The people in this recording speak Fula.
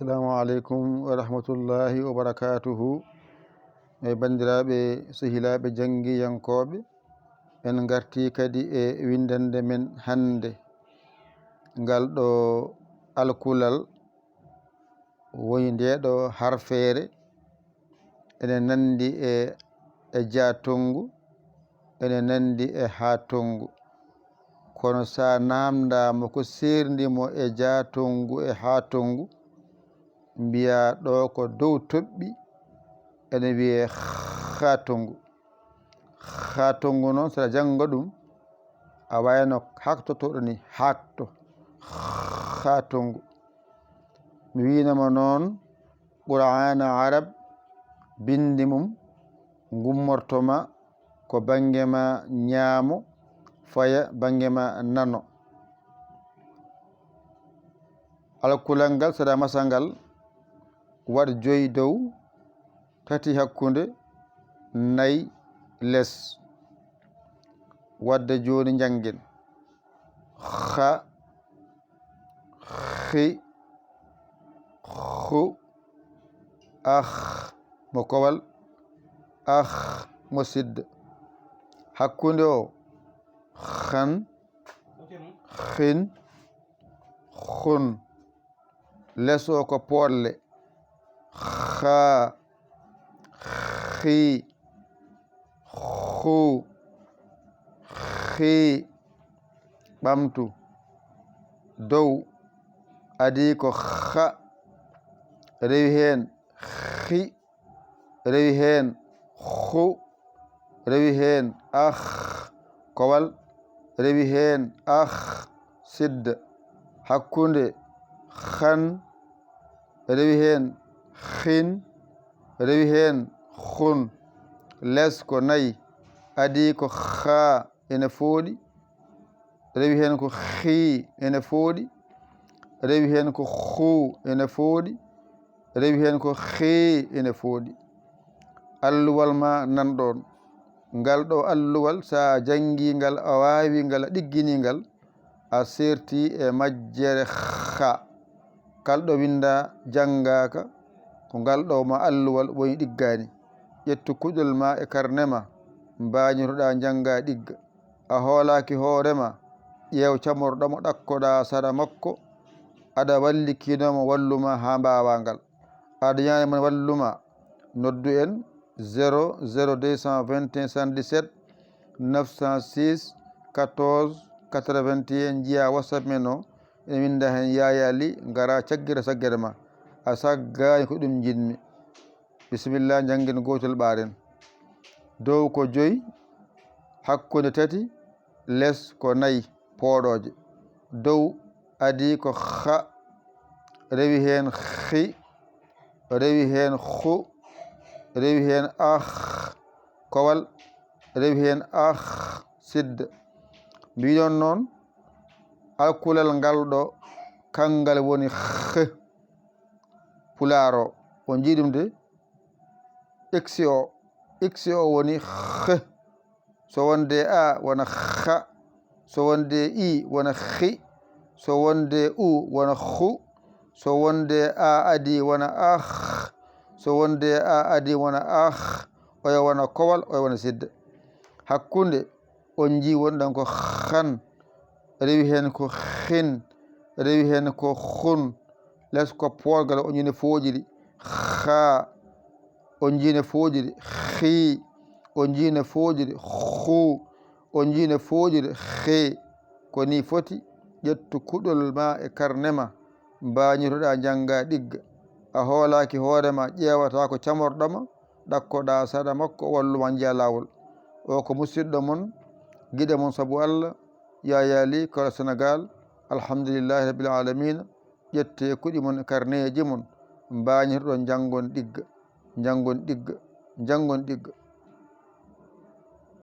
Assalamu alaikum wa rahmatullahi wa barakatuhu. Bandiraɓe sehilaɓe janggiyankoɓe, en garti kadi e windande men hande ngal ɗo alkulal woni ndeɗo harfere ene nandi e jatongu ene nandi e hatongu, kono sa namdama ko serdimo e jatongu e hatongu mbiya ɗo ko dow toɓɓi ene wiye hatongu. Hatongu noon saɗa janga ɗum a wayno haktotoɗo ni hakto hatongu. Mi winama noon Qur'ana arab bindi mum gummortoma ko bange ma ñaamo faya bange ma nano. Alkulal ngal saɗa masa ngal waɗ joyi dow, tati hakkude, nayi less. Wadde joni janggen ha, hi, hu, mo kowal, mo sidda. Hakkude o han, hin, hun. Less o ko polle ha, hi, hu, hi. Ɓamtu dow adi ko ha, rewi hen hi, rewi hen hu, rewi hen kowal, rewi hen sidda. Hakkude han, rewi hen hin, rewi hen hun. Less ko nayi adi ko ha ene fooɗi, rewi hen ko hi ene fooɗi, rewi hen ko hu ene fooɗi, rewi hen ko hi ene fooɗi. Alluwal ma nanɗon ngal ɗo alluwal sa jangi ngal a wawi ngal a ɗiggini ngal a serti e majjere ha. Kalɗo winda janggaka ko ngal ɗo ma alluwal woni ɗiggani. ƴettu kuɗol ma e karne ma mbañotoɗa jangga ɗigga. A hoolaki hoorema ƴeew camorɗomo ɗakkoɗa sara makko, aɗa wallikinomo walluma ha mbawa ngal. aɗa yanimo walluma noddu en 00221 77 906 14 81 jiya WhatsApp men o ene winda hen Yaya Ly, gara cagguira saggere ma. A saggani ko ɗum jinmi. Bisimillah, janggen gotol ɓaren. Dow ko 5, hakkude 3, less ko 4 pooɗoje. Dow adi ko ha, rewi hen hi, rewi hen hu, rewi hen kowal, rewi hen sidda. Mbiɗon noon alkulal ngal ɗo kangal woni Pulaar o on jii ɗum de iksi o woni so wonde a wona ha, so wonde i wona hi, so wonde u wona hu, so wonde a adi wona so wonde a adi wona oyo wona kowal, oyo wona sidda. Hakkude on jii wonɗon ko han, rewi hen ko hin, rewi hen ko hun. Less ko poolgal on jine fooƴiri ha, on jine fooƴiri hi, on jine fooƴiri hu, on jine fooƴiri he. Ko ni foti ƴettu kuɗol ma e karne ma mbañotoɗa jangga ɗigga. A hoolaki hoorema ƴeewata ko camorɗoma ɗakkoɗa saɗa makko walluma jiya lawol. O ko musidɗo mon, giɗo mon saabu Allah, Yaya Ly, kala Sénégal. Alhamdulillahi rabbil alamina. ƴette kuɗi mon e karneji mon mbañotoɗon janggon ɗigga, janggon ɗigga, janggon ɗigga.